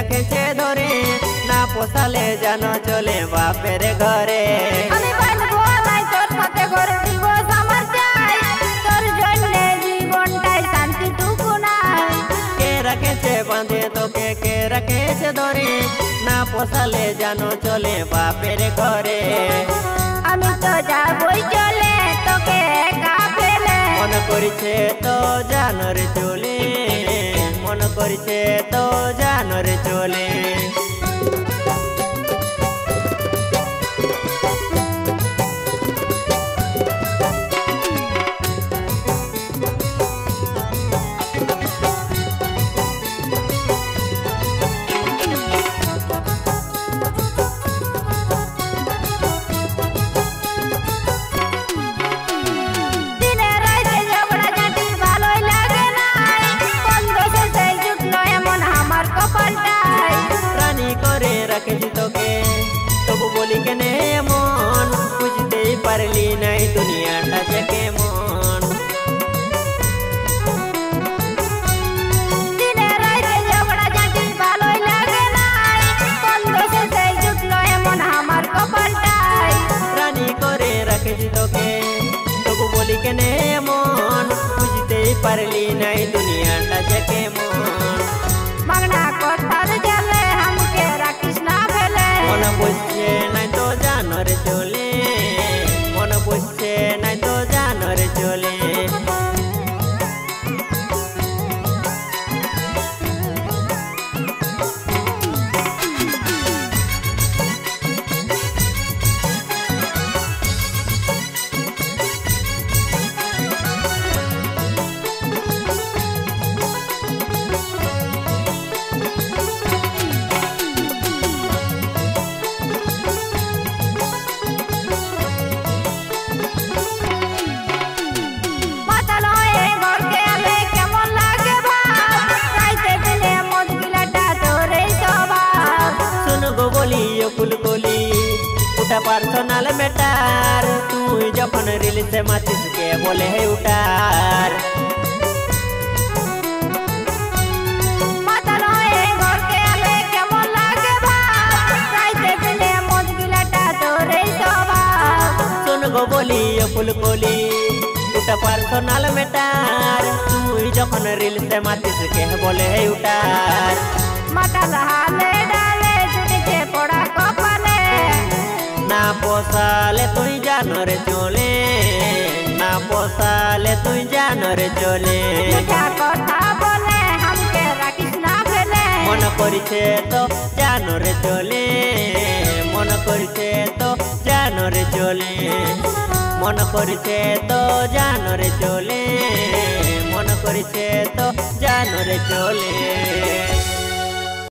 রাখেছে ধরে না পোষালে যেন চলে বাপের ঘরে। আমি বাঁচবো নাই তোর সাথে ঘরে দিবস আমার চাই, তোর জন্য জীবনটাই শান্তিটুকু নাই। কে রাখেছে বাঁধে তোকে কে রাখেছে ধরে না পোষালে যেন চলে বাপের ঘরে। আমি তো যাবই চলে তোকে একা ফেলে, মন করিছে তো জানর চলে, মন করিছে তো জানর চলে। রাখেছি তোকে তবু বলি কেনে মন, বুঝতেই পারলি নাই দুনিয়াটা যে কেমন। রানী করে রাখেছি তোকে তবু বলি কেনে মন, বুঝতেই পারলি নাই দুনিয়াটা যে কেমন। মাগনা কথার জালে আমাকে রাখিস না ফেলে, মন বুঝছে নাই তো জানর চলে, মন বুঝছে নাই তো জানর চলে। ফুলকলি উঠা পার্সোনাল ম্যাটার, তুই যখন রিলিজে মাতিস কে বলে হে উঠার। শুন গো বলি ফুলকলি উঠা পার্সোনাল ম্যাটার, তুই যখন রিলিজে মাতিস কে বলে হে উঠার। মাতাল হালে ডালে জুড়েছে পড়া কপালে, না পোষালে তুই জানরে চলে, না পোষালে তুই জানরে চলে। মিঠা কথা বলে আমাকে রাখিস না ফেলে, মন করিছে তো জানরে চলে, মন করিছে তো জানরে চলে, মন করিছে তো জানরে চলে, মন করিছে তো জানরে চলে।